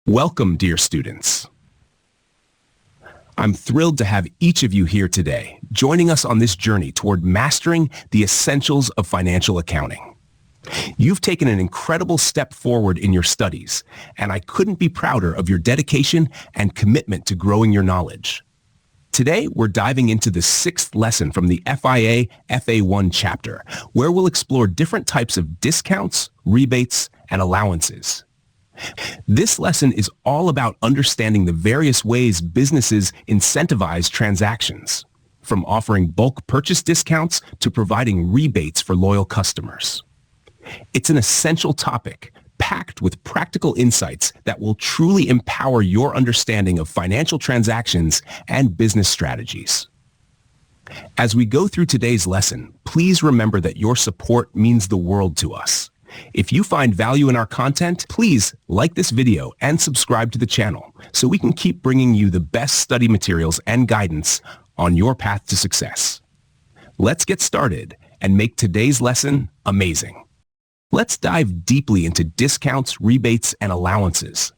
Welcome, dear students. I'm thrilled to have each of you here today, joining us on this journey toward mastering the essentials of financial accounting. You've taken an incredible step forward in your studies, and I couldn't be prouder of your dedication and commitment to growing your knowledge. Today, we're diving into the 6th lesson from the FIA FA1 chapter, where we'll explore different types of discounts, rebates, and allowances. This lesson is all about understanding the various ways businesses incentivize transactions, from offering bulk purchase discounts to providing rebates for loyal customers. It's an essential topic, packed with practical insights that will truly empower your understanding of financial transactions and business strategies. As we go through today's lesson, please remember that your support means the world to us. If you find value in our content, please like this video and subscribe to the channel so we can keep bringing you the best study materials and guidance on your path to success. Let's get started and make today's lesson amazing. Let's dive deeply into discounts, rebates, and allowances,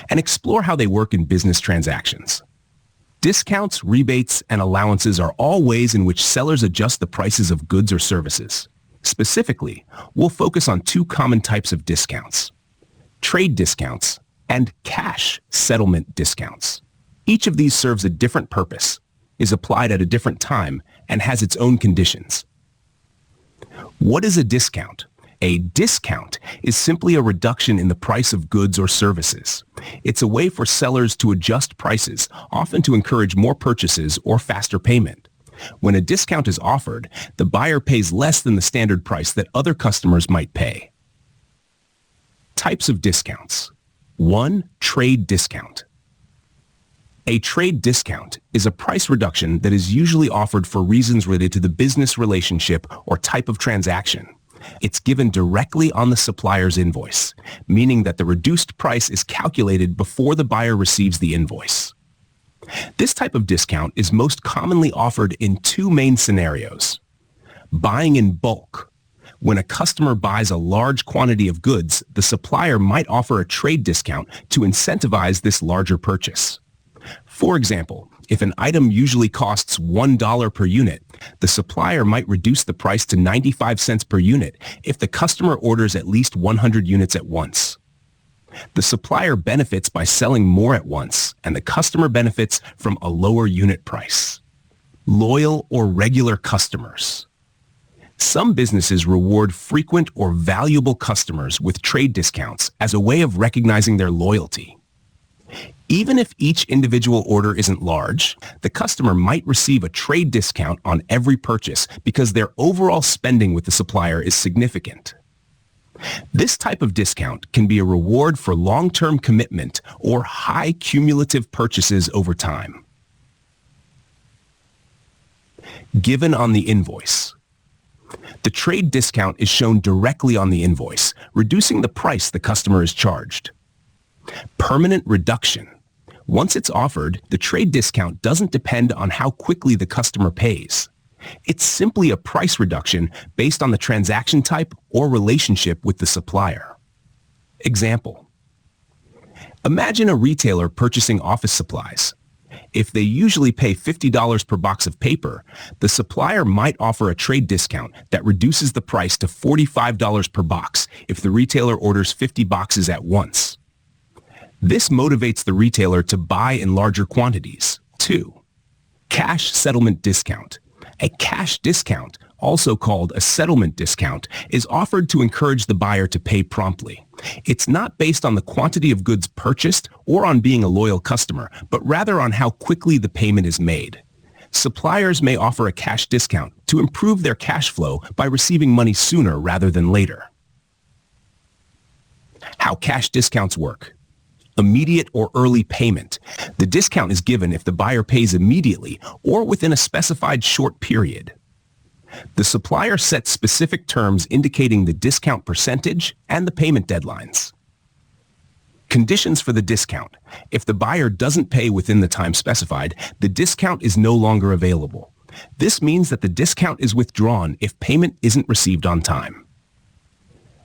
and explore how they work in business transactions. Discounts, rebates, and allowances are all ways in which sellers adjust the prices of goods or services. Specifically, we'll focus on two common types of discounts: trade discounts and cash settlement discounts. Each of these serves a different purpose, is applied at a different time, and has its own conditions. What is a discount? A discount is simply a reduction in the price of goods or services. It's a way for sellers to adjust prices, often to encourage more purchases or faster payment. When a discount is offered, the buyer pays less than the standard price that other customers might pay. Types of discounts. 1. Trade discount. A trade discount is a price reduction that is usually offered for reasons related to the business relationship or type of transaction. It's given directly on the supplier's invoice, meaning that the reduced price is calculated before the buyer receives the invoice. This type of discount is most commonly offered in two main scenarios. Buying in bulk. When a customer buys a large quantity of goods, the supplier might offer a trade discount to incentivize this larger purchase. For example, if an item usually costs $1 per unit, the supplier might reduce the price to 95 cents per unit if the customer orders at least 100 units at once. The supplier benefits by selling more at once, and the customer benefits from a lower unit price. Loyal or regular customers. Some businesses reward frequent or valuable customers with trade discounts as a way of recognizing their loyalty. Even if each individual order isn't large, the customer might receive a trade discount on every purchase because their overall spending with the supplier is significant. This type of discount can be a reward for long-term commitment or high cumulative purchases over time. Given on the invoice. The trade discount is shown directly on the invoice, reducing the price the customer is charged. Permanent reduction. Once it's offered, the trade discount doesn't depend on how quickly the customer pays. It's simply a price reduction based on the transaction type or relationship with the supplier. Example. Imagine a retailer purchasing office supplies. If they usually pay $50 per box of paper, the supplier might offer a trade discount that reduces the price to $45 per box if the retailer orders 50 boxes at once. This motivates the retailer to buy in larger quantities. 2. Cash settlement discount. A cash discount, also called a settlement discount, is offered to encourage the buyer to pay promptly. It's not based on the quantity of goods purchased or on being a loyal customer, but rather on how quickly the payment is made. Suppliers may offer a cash discount to improve their cash flow by receiving money sooner rather than later. How cash discounts work. Immediate or early payment. The discount is given if the buyer pays immediately or within a specified short period. The supplier sets specific terms indicating the discount percentage and the payment deadlines. Conditions for the discount. If the buyer doesn't pay within the time specified, the discount is no longer available. This means that the discount is withdrawn if payment isn't received on time.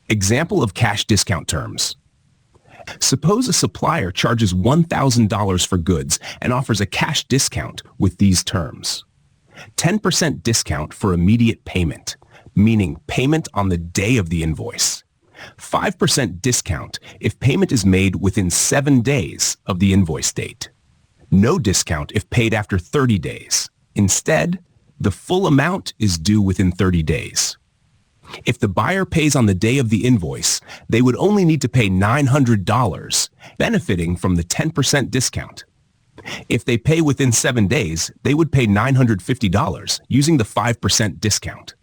Example of cash discount terms. Suppose a supplier charges $1,000 for goods and offers a cash discount with these terms. 10% discount for immediate payment, meaning payment on the day of the invoice. 5% discount if payment is made within 7 days of the invoice date. No discount if paid after 30 days. Instead, the full amount is due within 30 days. If the buyer pays on the day of the invoice, they would only need to pay $900, benefiting from the 10% discount. If they pay within 7 days, they would pay $950 using the 5% discount.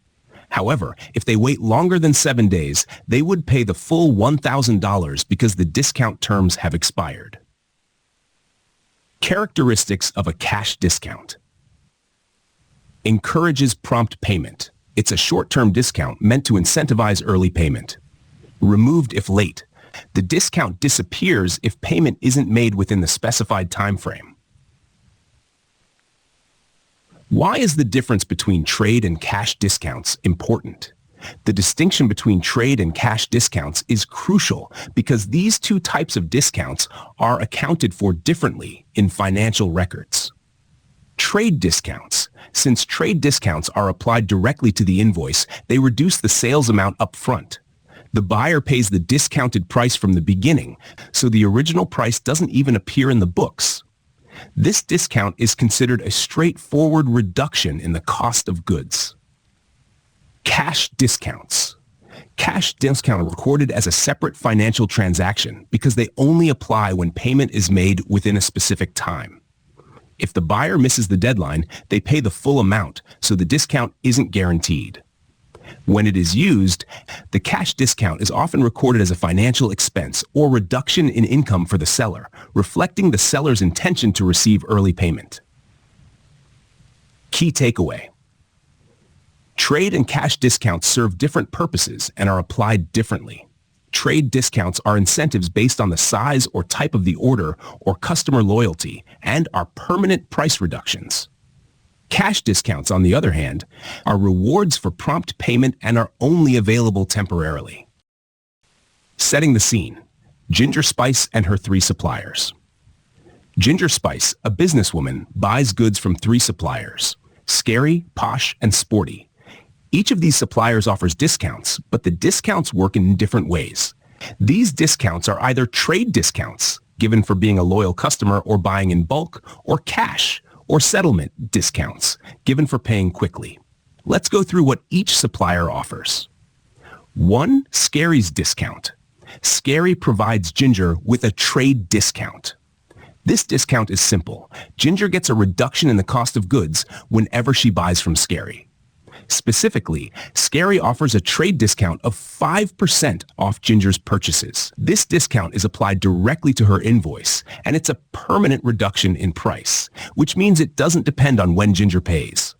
However, if they wait longer than 7 days, they would pay the full $1,000 because the discount terms have expired. Characteristics of a cash discount. Encourages prompt payment. It's a short-term discount meant to incentivize early payment. Removed if late. The discount disappears if payment isn't made within the specified time frame. Why is the difference between trade and cash discounts important? The distinction between trade and cash discounts is crucial because these two types of discounts are accounted for differently in financial records. Trade discounts. Since trade discounts are applied directly to the invoice, they reduce the sales amount up front. The buyer pays the discounted price from the beginning, so the original price doesn't even appear in the books. This discount is considered a straightforward reduction in the cost of goods. Cash discounts. Cash discounts are recorded as a separate financial transaction because they only apply when payment is made within a specific time. If the buyer misses the deadline, they pay the full amount, so the discount isn't guaranteed. When it is used, the cash discount is often recorded as a financial expense or reduction in income for the seller, reflecting the seller's intention to receive early payment. Key takeaway. Trade and cash discounts serve different purposes and are applied differently. Trade discounts are incentives based on the size or type of the order or customer loyalty and are permanent price reductions. Cash discounts, on the other hand, are rewards for prompt payment and are only available temporarily. Setting the scene. Ginger Spice and her 3 suppliers. Ginger Spice, a businesswoman, buys goods from 3 suppliers: Scary, Posh, and Sporty. Each of these suppliers offers discounts, but the discounts work in different ways. These discounts are either trade discounts, given for being a loyal customer or buying in bulk, or cash or settlement discounts, given for paying quickly. Let's go through what each supplier offers. 1. Scary's discount. Scary provides Ginger with a trade discount. This discount is simple. Ginger gets a reduction in the cost of goods whenever she buys from Scary. Specifically, Scary offers a trade discount of 5% off Ginger's purchases. This discount is applied directly to her invoice, and it's a permanent reduction in price, which means it doesn't depend on when Ginger pays.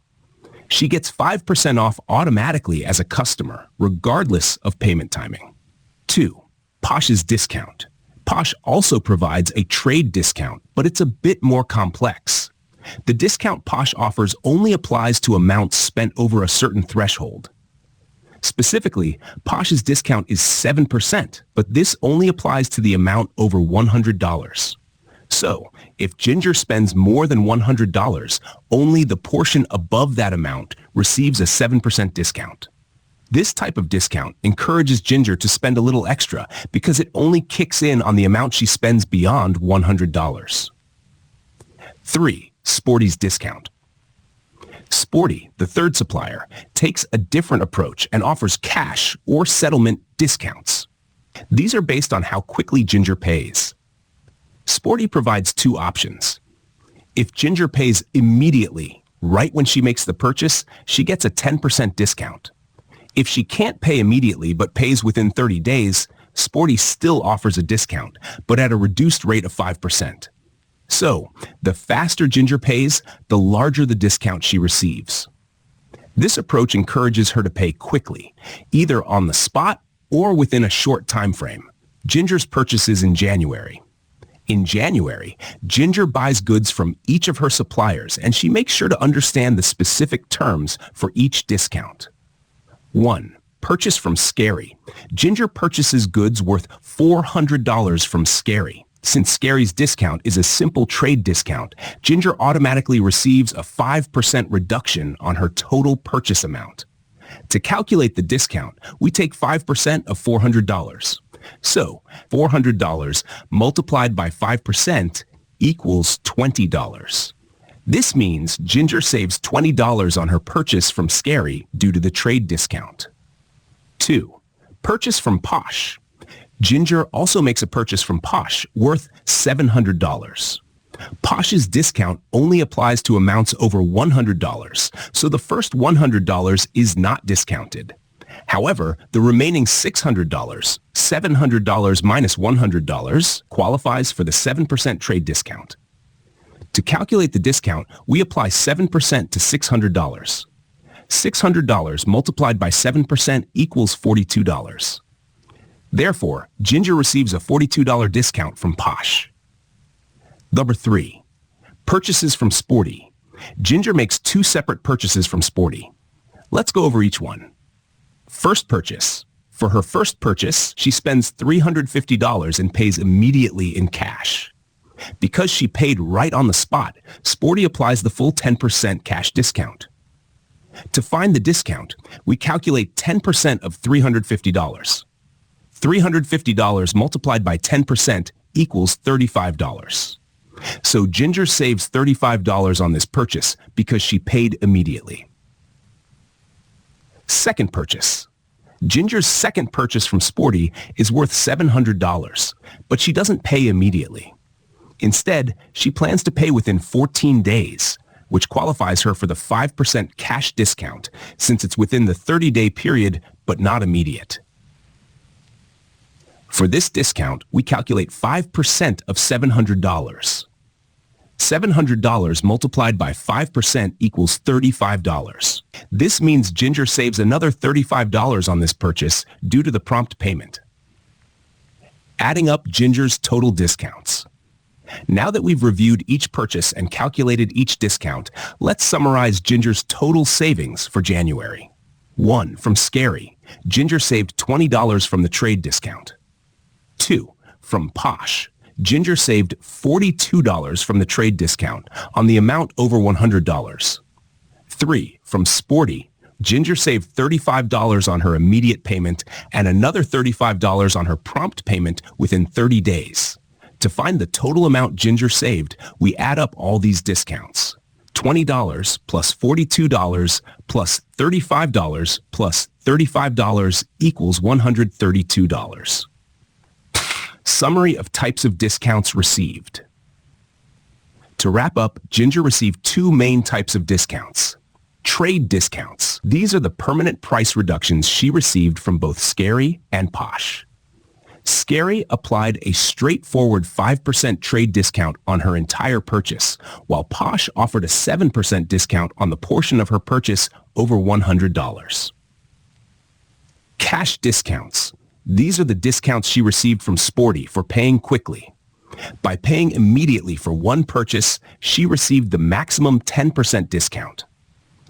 She gets 5% off automatically as a customer, regardless of payment timing. 2. Posh's discount. Posh also provides a trade discount, but it's a bit more complex. The discount Posh offers only applies to amounts spent over a certain threshold. Specifically, Posh's discount is 7%, but this only applies to the amount over $100. So, if Ginger spends more than $100, only the portion above that amount receives a 7% discount. This type of discount encourages Ginger to spend a little extra because it only kicks in on the amount she spends beyond $100. 3. Sporty's discount. Sporty, the 3rd supplier, takes a different approach and offers cash or settlement discounts. These are based on how quickly Ginger pays. Sporty provides 2 options. If Ginger pays immediately, right when she makes the purchase, she gets a 10% discount. If she can't pay immediately but pays within 30 days, Sporty still offers a discount, but at a reduced rate of 5%. So, the faster Ginger pays, the larger the discount she receives. This approach encourages her to pay quickly, either on the spot or within a short time frame. Ginger's purchases in January. In January, Ginger buys goods from each of her suppliers, and she makes sure to understand the specific terms for each discount. 1. Purchase from Scary. Ginger purchases goods worth $400 from Scary. Since Scary's discount is a simple trade discount, Ginger automatically receives a 5% reduction on her total purchase amount. To calculate the discount, we take 5% of $400. So, $400 multiplied by 5% equals $20. This means Ginger saves $20 on her purchase from Scary due to the trade discount. 2. Purchase from Posh. Ginger also makes a purchase from Posh worth $700. Posh's discount only applies to amounts over $100, so the first $100 is not discounted. However, the remaining $600, $700 minus $100, qualifies for the 7% trade discount. To calculate the discount, we apply 7% to $600. $600 multiplied by 7% equals $42. Therefore, Ginger receives a $42 discount from Posh. Number 3. Purchases from Sporty. Ginger makes 2 separate purchases from Sporty. Let's go over each one. First purchase. For her first purchase, she spends $350 and pays immediately in cash. Because she paid right on the spot, Sporty applies the full 10% cash discount. To find the discount, we calculate 10% of $350. $350 multiplied by 10% equals $35. So Ginger saves $35 on this purchase because she paid immediately. Second purchase. Ginger's second purchase from Sporty is worth $700, but she doesn't pay immediately. Instead, she plans to pay within 14 days, which qualifies her for the 5% cash discount since it's within the 30-day period but not immediate. For this discount, we calculate 5% of $700. $700 multiplied by 5% equals $35. This means Ginger saves another $35 on this purchase due to the prompt payment. Adding up Ginger's total discounts. Now that we've reviewed each purchase and calculated each discount, let's summarize Ginger's total savings for January. 1. From Scary. Ginger saved $20 from the trade discount. 2. From Posh. Ginger saved $42 from the trade discount on the amount over $100. 3. From Sporty. Ginger saved $35 on her immediate payment and another $35 on her prompt payment within 30 days. To find the total amount Ginger saved, we add up all these discounts. $20 plus $42 plus $35 plus $35 equals $132. Summary of types of discounts received. To wrap up, Ginger received 2 main types of discounts. Trade discounts. These are the permanent price reductions she received from both Scary and Posh. Scary applied a straightforward 5% trade discount on her entire purchase, while Posh offered a 7% discount on the portion of her purchase over $100. Cash discounts. These are the discounts she received from Sporty for paying quickly. By paying immediately for one purchase, she received the maximum 10% discount.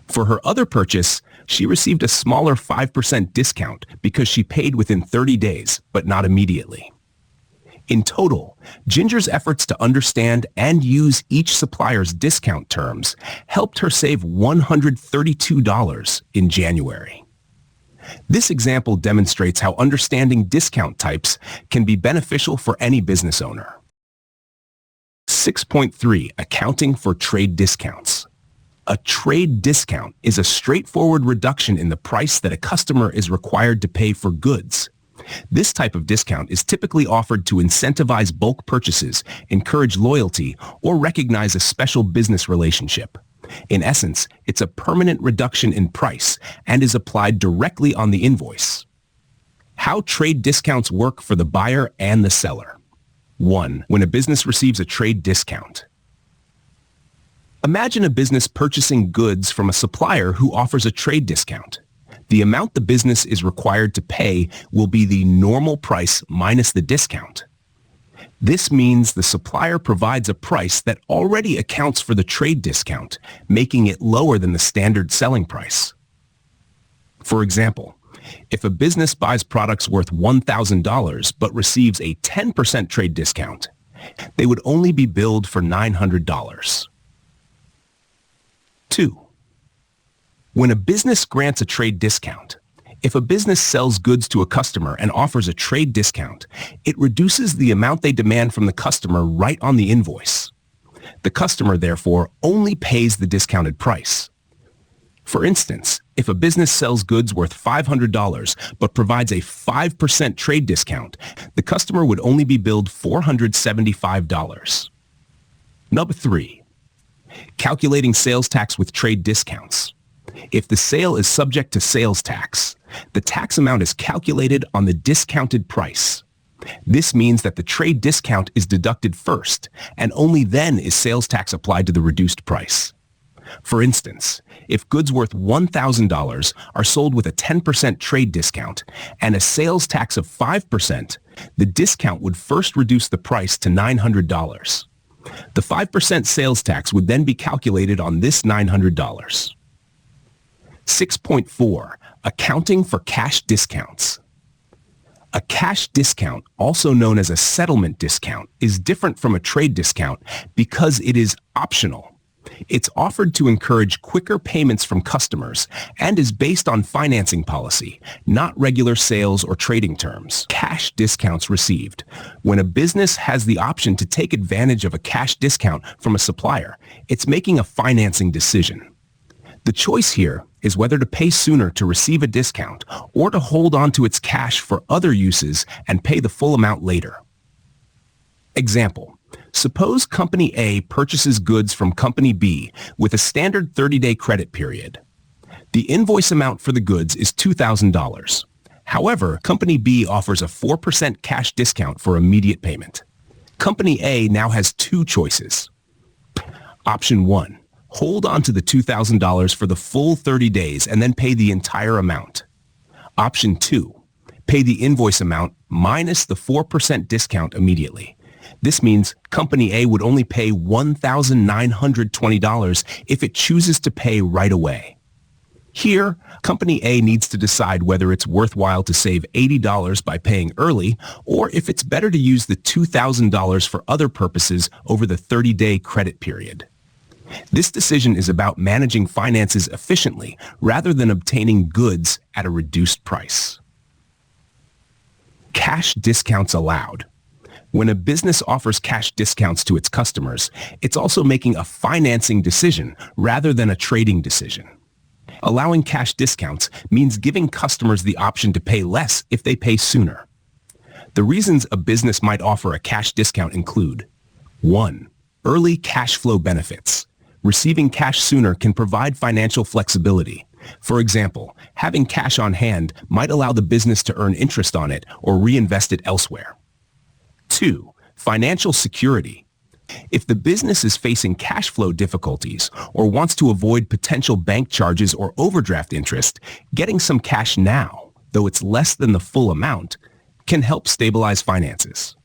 For her other purchase, she received a smaller 5% discount because she paid within 30 days, but not immediately. In total, Ginger's efforts to understand and use each supplier's discount terms helped her save $132 in January. This example demonstrates how understanding discount types can be beneficial for any business owner. 6.3. Accounting for trade discounts. A trade discount is a straightforward reduction in the price that a customer is required to pay for goods. This type of discount is typically offered to incentivize bulk purchases, encourage loyalty, or recognize a special business relationship. In essence, it's a permanent reduction in price and is applied directly on the invoice. How trade discounts work for the buyer and the seller. 1. When a business receives a trade discount. Imagine a business purchasing goods from a supplier who offers a trade discount. The amount the business is required to pay will be the normal price minus the discount. This means the supplier provides a price that already accounts for the trade discount, making it lower than the standard selling price. For example, If a business buys products worth $1,000 but receives a 10% trade discount, they would only be billed for $900. 2. When a business grants a trade discount, if a business sells goods to a customer and offers a trade discount, it reduces the amount they demand from the customer right on the invoice. The customer, therefore, only pays the discounted price. For instance, if a business sells goods worth $500 but provides a 5% trade discount, the customer would only be billed $475. Number 3. Calculating sales tax with trade discounts. If the sale is subject to sales tax, the tax amount is calculated on the discounted price. This means that the trade discount is deducted first, and only then is sales tax applied to the reduced price. For instance, if goods worth $1,000 are sold with a 10% trade discount and a sales tax of 5%, the discount would first reduce the price to $900. The 5% sales tax would then be calculated on this $900. 6.4. Accounting for cash discounts. A cash discount, also known as a settlement discount, is different from a trade discount because it is optional. It's offered to encourage quicker payments from customers and is based on financing policy, not regular sales or trading terms. Cash discounts received. When a business has the option to take advantage of a cash discount from a supplier, it's making a financing decision. The choice here is whether to pay sooner to receive a discount or to hold on to its cash for other uses and pay the full amount later. Example. Suppose Company A purchases goods from Company B with a standard 30-day credit period. The invoice amount for the goods is $2,000. However, Company B offers a 4% cash discount for immediate payment. Company A now has two choices. Option 1. Hold on to the $2,000 for the full 30 days and then pay the entire amount. Option 2. Pay the invoice amount minus the 4% discount immediately. This means Company A would only pay $1,920 if it chooses to pay right away. Here, Company A needs to decide whether it's worthwhile to save $80 by paying early or if it's better to use the $2,000 for other purposes over the 30-day credit period. This decision is about managing finances efficiently rather than obtaining goods at a reduced price. Cash discounts allowed. When a business offers cash discounts to its customers, it's also making a financing decision rather than a trading decision. Allowing cash discounts means giving customers the option to pay less if they pay sooner. The reasons a business might offer a cash discount include: 1. Early cash flow benefits. Receiving cash sooner can provide financial flexibility. For example, having cash on hand might allow the business to earn interest on it or reinvest it elsewhere. 2. Financial security. If the business is facing cash flow difficulties or wants to avoid potential bank charges or overdraft interest, getting some cash now, though it's less than the full amount, can help stabilize finances.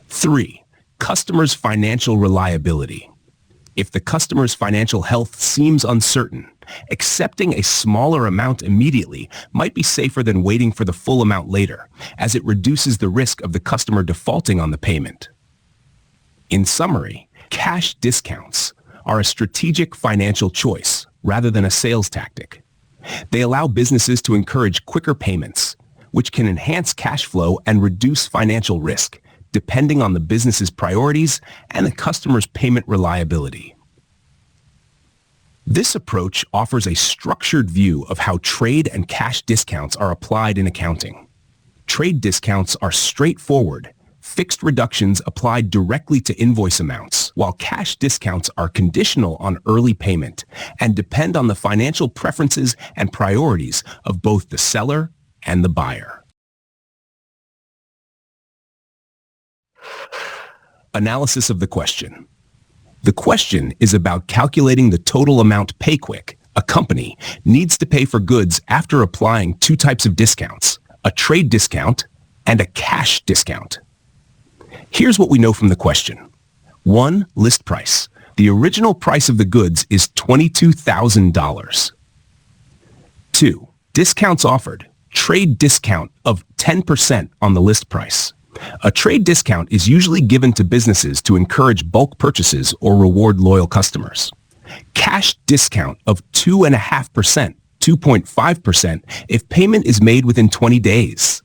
3. Customers' financial reliability. If the customer's financial health seems uncertain, accepting a smaller amount immediately might be safer than waiting for the full amount later, as it reduces the risk of the customer defaulting on the payment. In summary, cash discounts are a strategic financial choice rather than a sales tactic. They allow businesses to encourage quicker payments, which can enhance cash flow and reduce financial risk, depending on the business's priorities and the customer's payment reliability. This approach offers a structured view of how trade and cash discounts are applied in accounting. Trade discounts are straightforward, fixed reductions applied directly to invoice amounts, while cash discounts are conditional on early payment and depend on the financial preferences and priorities of both the seller and the buyer. Analysis of the question. The question is about calculating the total amount PayQuick, a company, needs to pay for goods after applying two types of discounts, a trade discount and a cash discount. Here's what we know from the question. 1. List price. The original price of the goods is $22,000. 2. Discounts offered. trade discount of 10% on the list price. A trade discount is usually given to businesses to encourage bulk purchases or reward loyal customers. Cash discount of 2.5%, 2.5% if payment is made within 20 days.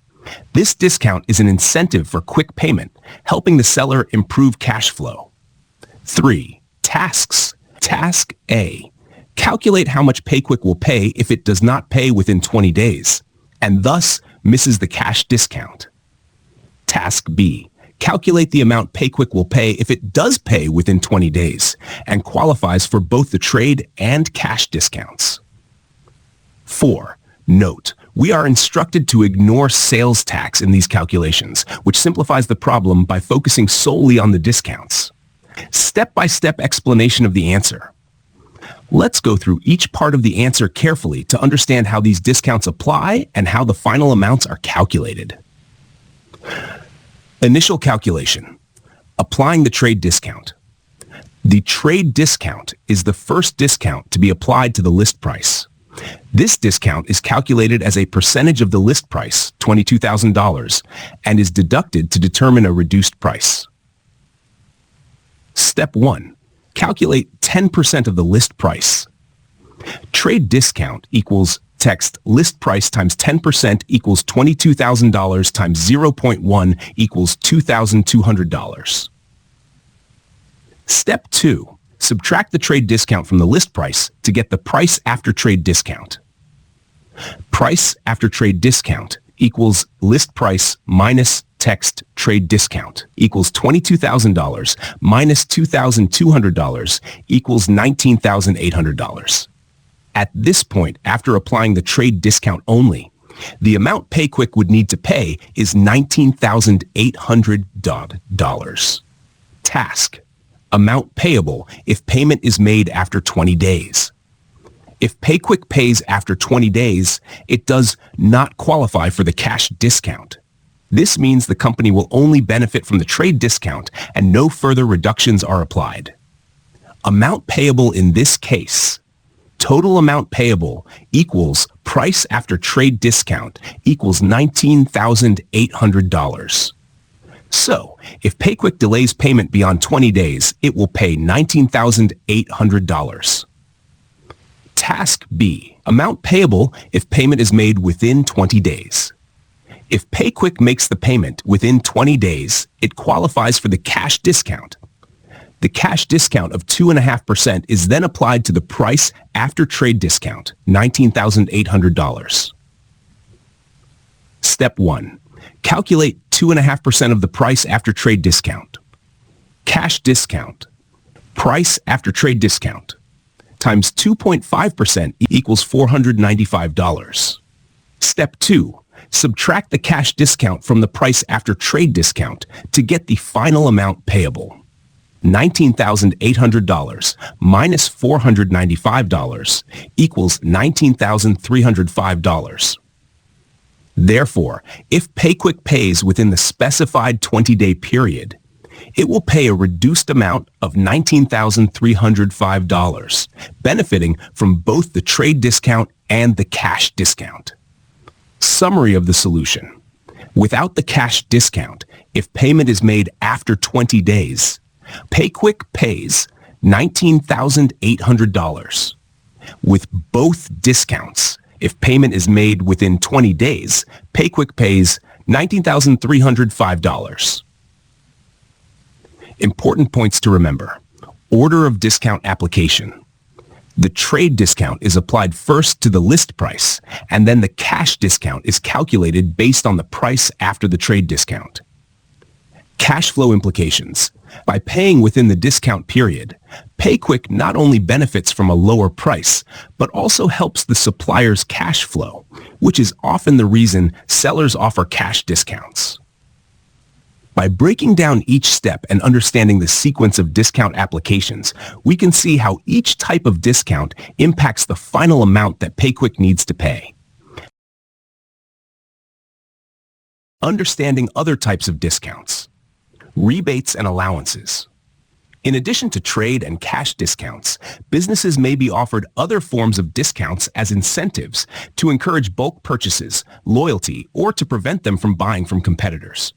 This discount is an incentive for quick payment, helping the seller improve cash flow. 3. Tasks. Task A. Calculate how much PayQuick will pay if it does not pay within 20 days, and thus misses the cash discount. Task B. Calculate the amount PayQuick will pay if it does pay within 20 days and qualifies for both the trade and cash discounts. 4. Note, we are instructed to ignore sales tax in these calculations, which simplifies the problem by focusing solely on the discounts. Step-by-step explanation of the answer. Let's go through each part of the answer carefully to understand how these discounts apply and how the final amounts are calculated. Initial calculation. Applying the trade discount. The trade discount is the first discount to be applied to the list price. This discount is calculated as a percentage of the list price, $22,000, and is deducted to determine a reduced price. Step 1. Calculate 10% of the list price. Trade discount equals text list price times 10% equals $22,000 times 0.1 equals $2,200. Step 2. Subtract the trade discount from the list price to get the price after trade discount. Price after trade discount equals list price minus text trade discount equals $22,000 minus $2,200 equals $19,800. At this point, after applying the trade discount only, the amount PayQuick would need to pay is $19,800. Task. Amount payable if payment is made after 20 days. If PayQuick pays after 20 days, it does not qualify for the cash discount. This means the company will only benefit from the trade discount and no further reductions are applied. Amount payable in this case. Total amount payable equals price after trade discount equals $19,800. So, if PayQuick delays payment beyond 20 days, it will pay $19,800. Task B. Amount payable if payment is made within 20 days. If PayQuick makes the payment within 20 days, it qualifies for the cash discount. The cash discount of 2.5% is then applied to the price after trade discount, $19,800. Step 1. Calculate 2.5% of the price after trade discount. Cash discount. Price after trade discount times 2.5% equals $495. Step 2. Subtract the cash discount from the price after trade discount to get the final amount payable. $19,800 minus $495 equals $19,305. Therefore, if PayQuick pays within the specified 20-day period, it will pay a reduced amount of $19,305, benefiting from both the trade discount and the cash discount. Summary of the solution. Without the cash discount, if payment is made after 20 days, PayQuick pays $19,800. With both discounts, if payment is made within 20 days, PayQuick pays $19,305. Important points to remember. Order of discount application. The trade discount is applied first to the list price, and then the cash discount is calculated based on the price after the trade discount. Cash flow implications. By paying within the discount period, PayQuick not only benefits from a lower price, but also helps the supplier's cash flow, which is often the reason sellers offer cash discounts. By breaking down each step and understanding the sequence of discount applications, we can see how each type of discount impacts the final amount that PayQuick needs to pay. Understanding other types of discounts. Rebates and allowances. In addition to trade and cash discounts, businesses may be offered other forms of discounts as incentives to encourage bulk purchases, loyalty, or to prevent them from buying from competitors.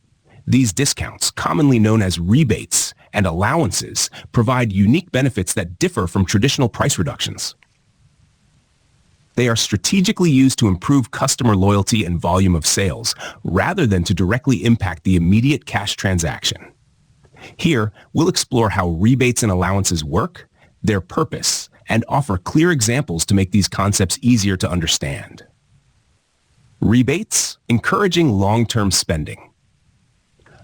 These discounts, commonly known as rebates and allowances, provide unique benefits that differ from traditional price reductions. They are strategically used to improve customer loyalty and volume of sales, rather than to directly impact the immediate cash transaction. Here, we'll explore how rebates and allowances work, their purpose, and offer clear examples to make these concepts easier to understand. Rebates, encouraging long-term spending.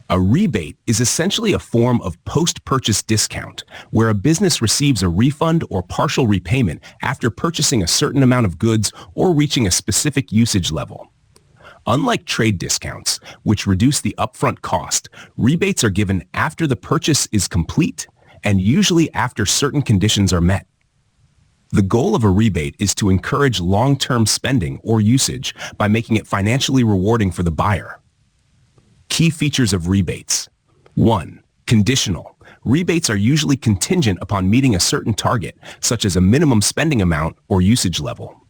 A rebate is essentially a form of post-purchase discount where a business receives a refund or partial repayment after purchasing a certain amount of goods or reaching a specific usage level. Unlike trade discounts, which reduce the upfront cost, rebates are given after the purchase is complete and usually after certain conditions are met. The goal of a rebate is to encourage long-term spending or usage by making it financially rewarding for the buyer. Key features of rebates. 1. Conditional. Rebates are usually contingent upon meeting a certain target, such as a minimum spending amount or usage level.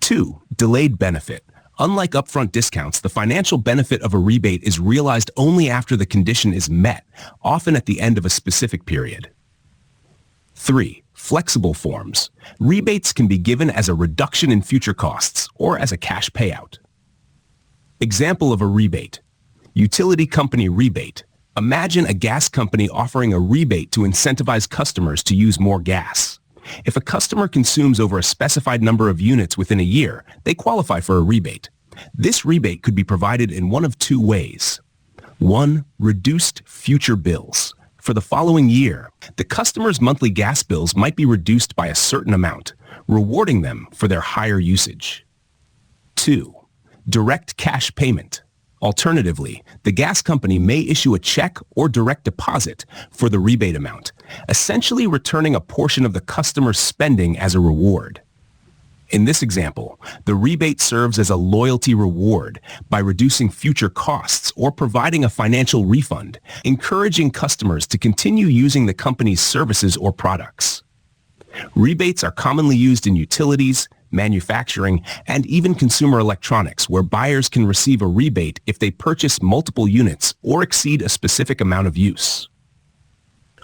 2. Delayed benefit. Unlike upfront discounts, the financial benefit of a rebate is realized only after the condition is met, often at the end of a specific period. 3. Flexible forms. Rebates can be given as a reduction in future costs or as a cash payout. Example of a rebate. Utility company rebate. Imagine a gas company offering a rebate to incentivize customers to use more gas. If a customer consumes over a specified number of units within a year, they qualify for a rebate. This rebate could be provided in one of two ways. 1. Reduced future bills. For the following year, the customer's monthly gas bills might be reduced by a certain amount, rewarding them for their higher usage. 2. Direct cash payment. Alternatively, the gas company may issue a check or direct deposit for the rebate amount, essentially returning a portion of the customer's spending as a reward. In this example, the rebate serves as a loyalty reward by reducing future costs or providing a financial refund, encouraging customers to continue using the company's services or products. Rebates are commonly used in utilities, manufacturing, and even consumer electronics, where buyers can receive a rebate if they purchase multiple units or exceed a specific amount of use.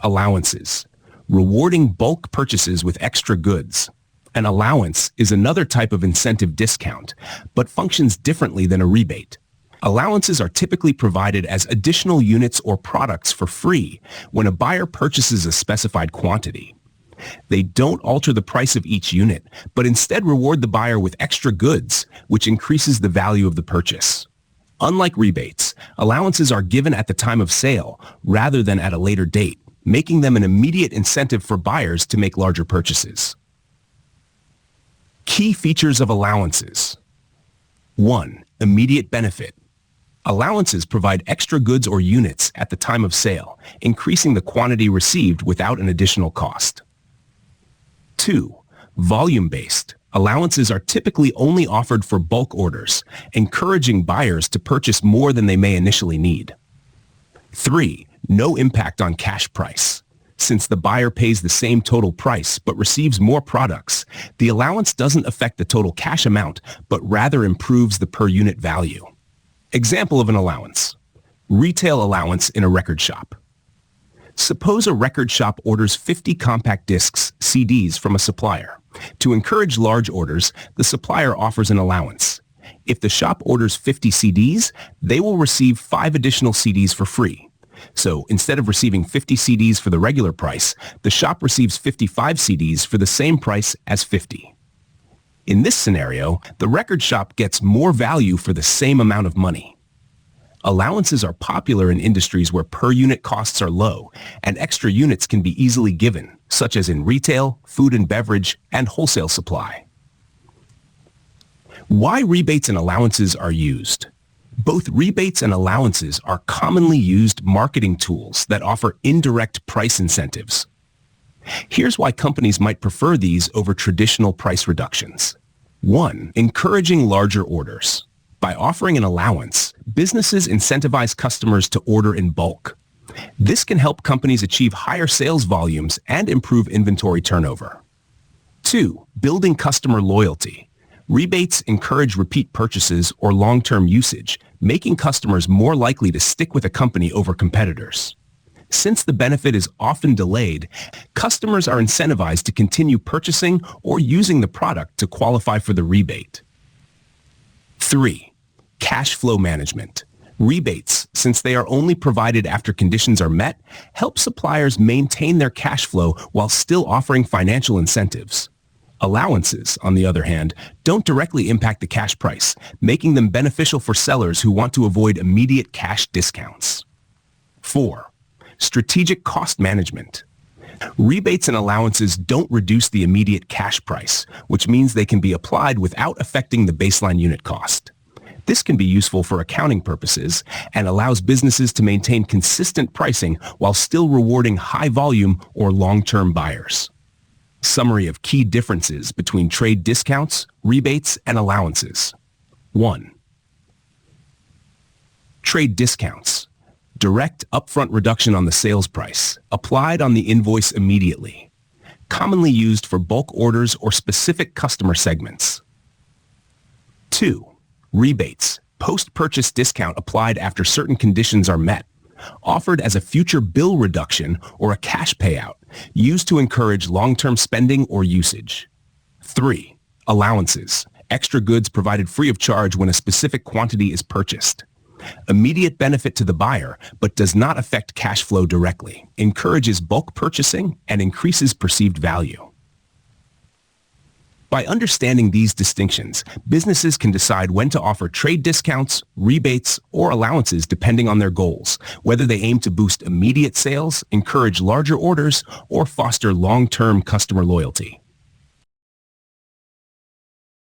Allowances. Rewarding bulk purchases with extra goods. An allowance is another type of incentive discount, but functions differently than a rebate. Allowances are typically provided as additional units or products for free when a buyer purchases a specified quantity. They don't alter the price of each unit, but instead reward the buyer with extra goods, which increases the value of the purchase. Unlike rebates, allowances are given at the time of sale rather than at a later date, making them an immediate incentive for buyers to make larger purchases. Key features of allowances. 1. Immediate benefit. Allowances provide extra goods or units at the time of sale, increasing the quantity received without an additional cost. 2. Volume-based. Allowances are typically only offered for bulk orders, encouraging buyers to purchase more than they may initially need. 3. No impact on cash price. Since the buyer pays the same total price but receives more products, the allowance doesn't affect the total cash amount, but rather improves the per unit value. Example of an allowance. Retail allowance in a record shop. Suppose a record shop orders 50 compact discs, CDs, from a supplier. To encourage large orders, the supplier offers an allowance. If the shop orders 50 CDs, they will receive 5 additional CDs for free. So instead of receiving 50 CDs for the regular price, the shop receives 55 CDs for the same price as 50. In this scenario, the record shop gets more value for the same amount of money. Allowances are popular in industries where per-unit costs are low, and extra units can be easily given, such as in retail, food and beverage, and wholesale supply. Why rebates and allowances are used. Both rebates and allowances are commonly used marketing tools that offer indirect price incentives. Here's why companies might prefer these over traditional price reductions. 1. Encouraging larger orders. By offering an allowance, businesses incentivize customers to order in bulk. This can help companies achieve higher sales volumes and improve inventory turnover. 2. Building customer loyalty. Rebates encourage repeat purchases or long-term usage, making customers more likely to stick with a company over competitors. Since the benefit is often delayed, customers are incentivized to continue purchasing or using the product to qualify for the rebate. 3. Cash flow management. Rebates, since they are only provided after conditions are met, help suppliers maintain their cash flow while still offering financial incentives. Allowances, on the other hand, don't directly impact the cash price, making them beneficial for sellers who want to avoid immediate cash discounts. 4. Strategic cost management. Rebates and allowances don't reduce the immediate cash price, which means they can be applied without affecting the baseline unit cost. This can be useful for accounting purposes and allows businesses to maintain consistent pricing while still rewarding high volume or long-term buyers. Summary of key differences between trade discounts, rebates, and allowances. 1. Trade discounts. Direct upfront reduction on the sales price, applied on the invoice immediately. Commonly used for bulk orders or specific customer segments. 2. Rebates. Post-purchase discount applied after certain conditions are met. Offered as a future bill reduction or a cash payout, used to encourage long-term spending or usage. 3. Allowances. Extra goods provided free of charge when a specific quantity is purchased. Immediate benefit to the buyer, but does not affect cash flow directly. Encourages bulk purchasing and increases perceived value. By understanding these distinctions, businesses can decide when to offer trade discounts, rebates, or allowances depending on their goals, whether they aim to boost immediate sales, encourage larger orders, or foster long-term customer loyalty.